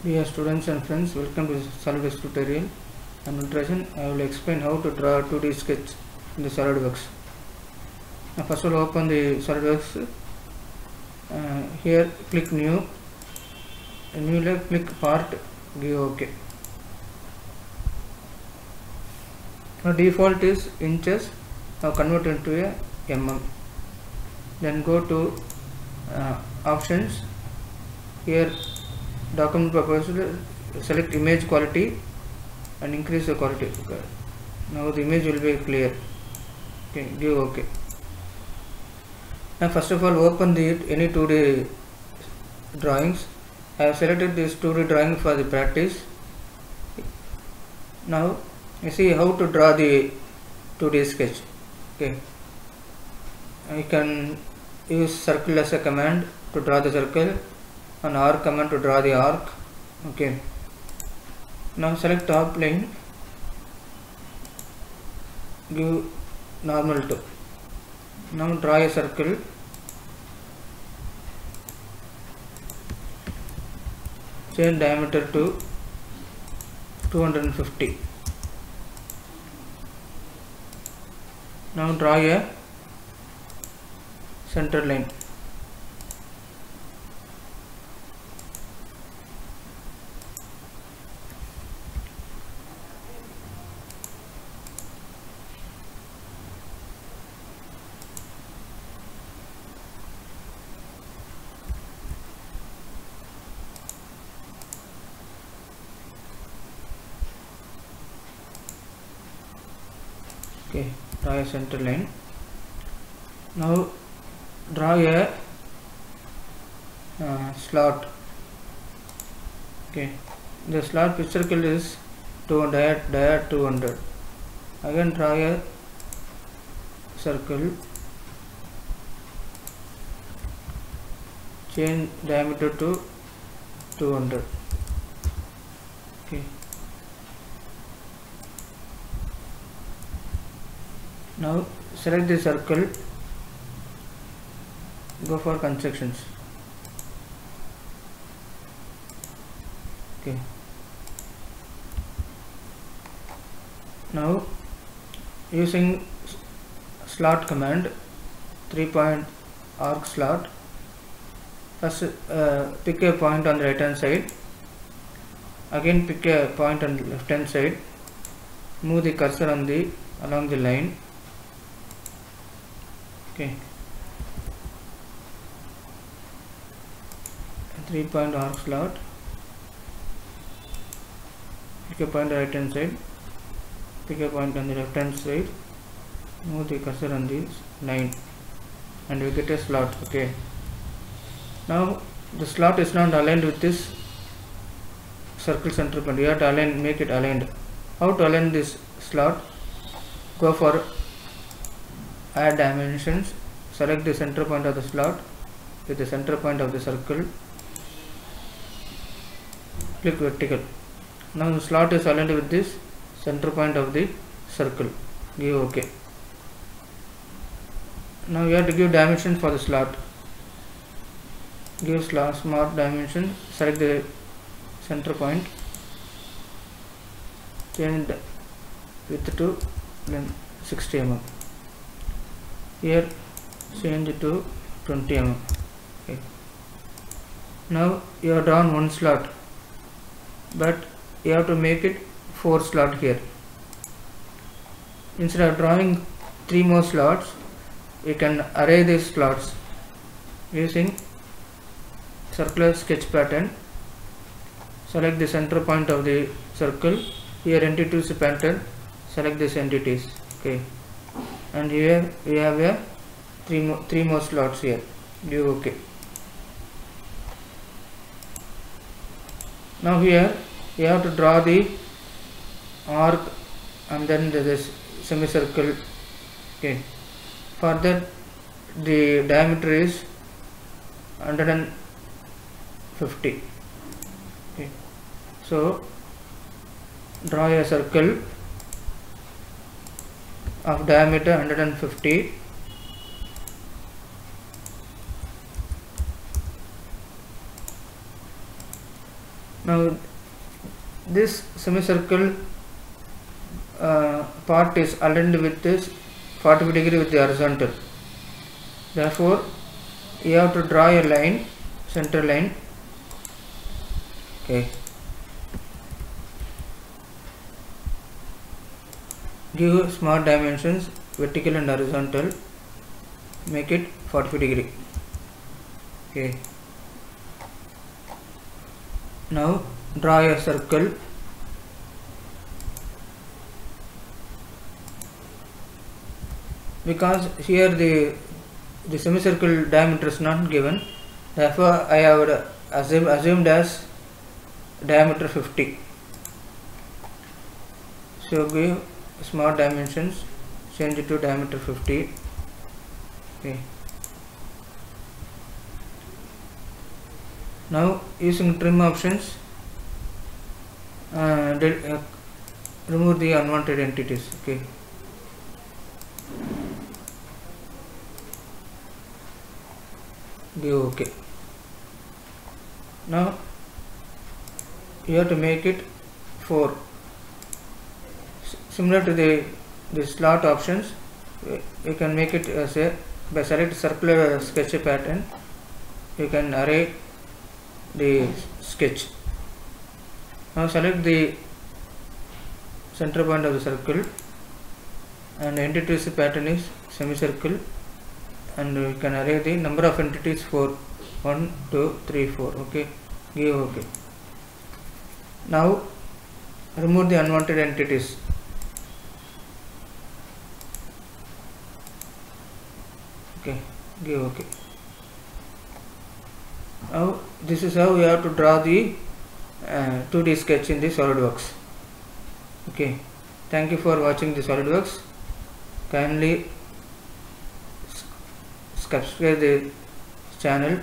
Dear students and friends, welcome to SolidWorks tutorial. On illustration, I will explain how to draw a 2D sketch in the SolidWorks. Now first of all, open the SolidWorks. Here click new. In new layer, click part, give OK. Now default is inches. Now convert into a mm. Then go to options. Here document purpose, select image quality and increase the quality. Okay. Now the image will be clear. Okay, give OK. Now first of all, open the any 2D drawings. I have selected this 2D drawing for the practice. Now you see how to draw the 2D sketch. Okay, you can use circle as a command to draw the circle, and arc command to draw the arc. Okay, now select top plane, give normal to. Now draw a circle. Change diameter to 250. Now draw a center line. Okay, draw a center line. Now draw a slot. Okay, the slot pitch circle is 200, diameter 200. Again draw a circle, change diameter to 200. Okay, now select the circle, go for constructions. Okay, now using slot command, 3-point arc slot, first pick a point on the right hand side, again pick a point on the left hand side, move the cursor on the along the line. Okay, 3-point arc slot, pick a point on the right hand side, pick a point on the left hand side, move the cursor on the line, and we get a slot. Okay, now the slot is not aligned with this circle center point. You have to align, make it aligned. How to align this slot? Go for add dimensions, select the center point of the slot with the center point of the circle, click vertical. Now the slot is aligned with this center point of the circle, give OK. Now you have to give dimension for the slot, give slot smart dimension, select the center point, change the width to 60 mm. Here change it to 20 mm. Okay. Now you have drawn one slot, but you have to make it 4 slot here. Instead of drawing 3 more slots, you can array these slots using circular sketch pattern. Select the center point of the circle. Here entities pattern, select these entities. Okay, and here we have a 3 more slots here, give OK. Now here you have to draw the arc and then this semicircle. Okay, for that the diameter is 150. Okay, so draw a circle of diameter 150. Now this semicircle part is aligned with this 45 degree with the horizontal. Therefore you have to draw a line, center line. Okay, give smart dimensions, vertical and horizontal, make it 45 degree. Okay, now draw a circle. Because here the semicircle diameter is not given, therefore I have assumed as diameter 50. So give smart dimensions, change it to diameter 50. Okay. Now using trim options, remove the unwanted entities. Okay. Give OK. Now you have to make it 4. Similar to the slot options, you can make it as by select circular sketch pattern, you can array the sketch. Now select the center point of the circle, and entities pattern is semicircle, and you can array the number of entities for 1, 2, 3, 4. Okay, give OK. Now remove the unwanted entities. Okay, give OK. Now this is how we have to draw the 2D sketch in the SolidWorks. Okay, thank you for watching the SolidWorks. Kindly subscribe the channel,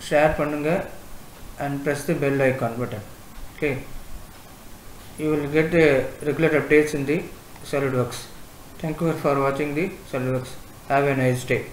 share pannunga, and press the bell icon button. Okay, you will get the regular updates in the SolidWorks. Thank you for watching the SolidWorks. Have a nice day.